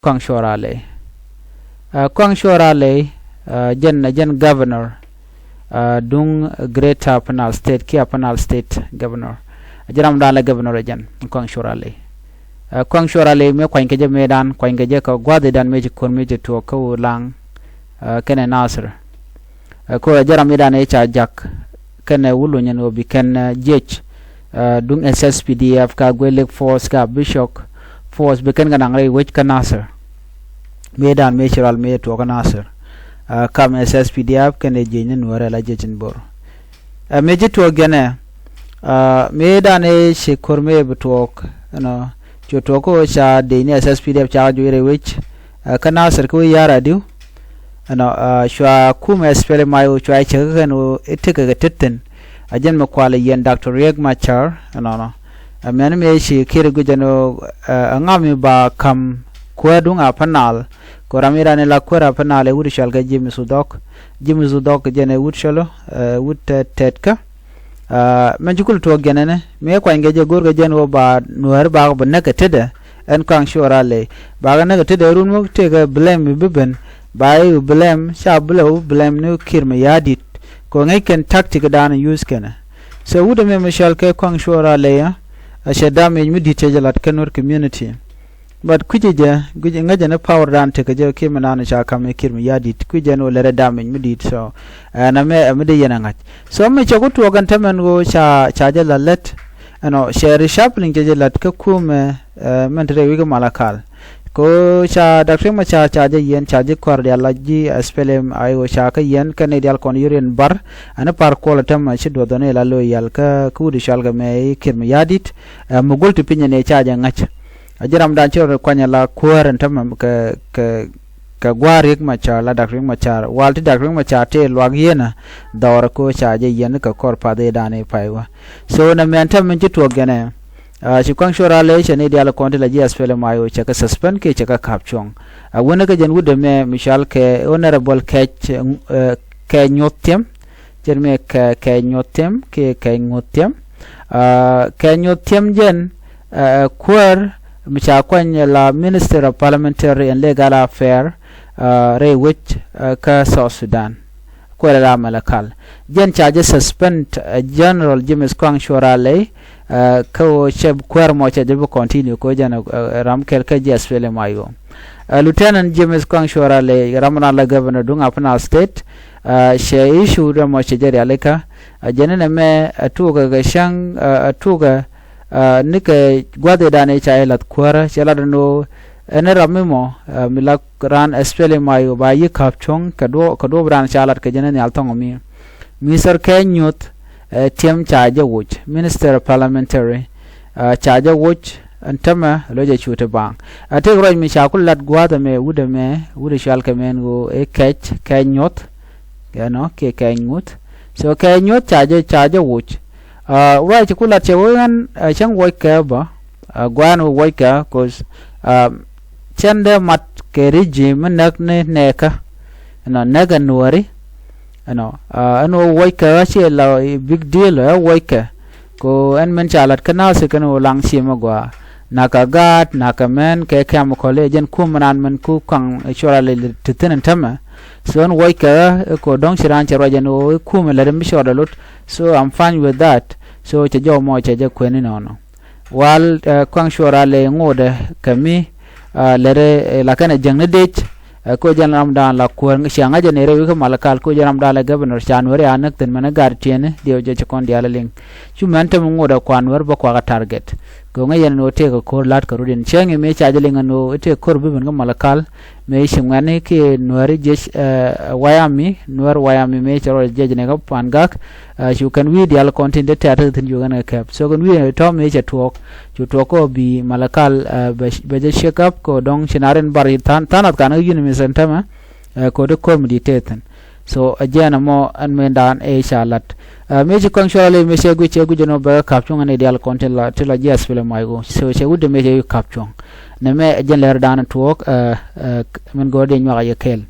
Koang shorale jen governor dung greater panal state kia panal state governor jaram dala governor jen Koang shorale me kwain keje medan kwain keje ka gwade dan meje kon meje to ko lang kene nasr ko jaram medan e cha jak kene wulu nyen obi ken jech dung SSPDF ka gwelek force ka bishop force beken ganang re wech ka nasr medan mechural me to ka nasr kam SSPDF kene jenya nuara la jechin bor meje to gene medan e shekor me betok no chotoko cha de ni SSPDF cha jure wech ka nasr ko yara diu no shwa kuma spele mayo chwa chega no etika ga titten ajen ma kwala yen Dr. Riek Machar no men me shi kire gujano ngami ba kam kwadung apanal ko ramira ne la kwara panal e wuri shalga Jimmy Sudok jene wut shalo wut tetka men jukul to genene me kwa ngeje gorga jeno ba nuar ba ba nakatede en Koang shorale ba nakatede run mo tega blame biben by blame shablo blame no kirme yadit ko ngeken tactic dan use kana so wude me mishal ke Koang shorale ya ashe damage mi ditejalat kanor community but kujije ngaje na power dan te kaje ke manana sha kam kirme yadit kuje no lere damage mi dit so na me de yana ngat so me chago to gan tamen go cha jalalet ano share sharpling jalat ka kume mentre wi malakal ko cha Dr. Macha chaje yen chaje kwar ya laji spelem ayo cha ka yen canadian kon yuren bar ana par ko tam chi do done la lo yal ka kudi shalga me kirme yadit mugol to pinya ne chaje ngach ajiram dan choro kwanya la kwar tam ka Riek Machar la Dr. Machar walti Dr. Machar te lwag yena dawra ko chaje yen ka kor pade dane paiwa so na mentam men to gene shi Koang shorale shane diala konti la ji spele mayo chaka suspend ke chaka kapchong wona ka jen wude me mishal ke honorable kech ke nyotem jerme ke nyotem ke ngotem ke nyotem jen kwar micha kwanya la minister of parliamentary and legal affairs re which ka South Sudan kwara la malakal jen charge suspend general James Koang shorale ko cheb kwar mo cha jebo continue ko jana ram kel ka jes fele mayo lieutenant James Koang shorale ramana la governor dung apna state she issue ra mo cha jeri aleka jenene me atuga ga shang atuga nike gwade dane cha elat kwara chala no ene ramimo milak ran spele mayo ba yi kapchong kado bran chalat ka jenene altong mi sir kenyut Tim charge watch minister of parliamentary charge watch antama loje chute bang ate roj mi chakul lat gwada me wude shal kamen go e kech kenyot no ke kenyut so kenyot charge watch right kulat chewan chang woi ka ba gwan woi ka cause chande mat ke regime nak ne neka no naga nuari ano waika che la big deal waika ko en men chalat kana se kano lang sima gwa naka gat naka men ke kam college en kumran men ku Koang shorale titen tama so en waika ko dong chiran chero jeno kumela dem shodalut so I'm fine with that so che jo mo che je kweni no wal Koang shorale ngode kami lere la kana jangne dech ko janam dan la ko nganga jenere wi ko malakal ko janam dan la governor chanwere anak ten mana gartiene dio je kon diala ling chumante mo ngoda kwanwer ba kwa target ko ngayen no te ko lat ko rudin chenge me chajelinga no te kor bibin ko malakal me shimane ke nuari je wayami me charo je ne ko pangak you can we dial content de tata tin you gonna cap so can we to me che talk you talk ko bi malakal be je shake up ko dong chinaren bari tanat kana yin me sentama ko de ko meditaten so ajana mo an mendan e shalat me je Koang shorale me che gu jono ba kapchong ne dial content la tela jas fele maigo so che wude me je kapchong ne me jen ler dan talk men gode nywa ya kel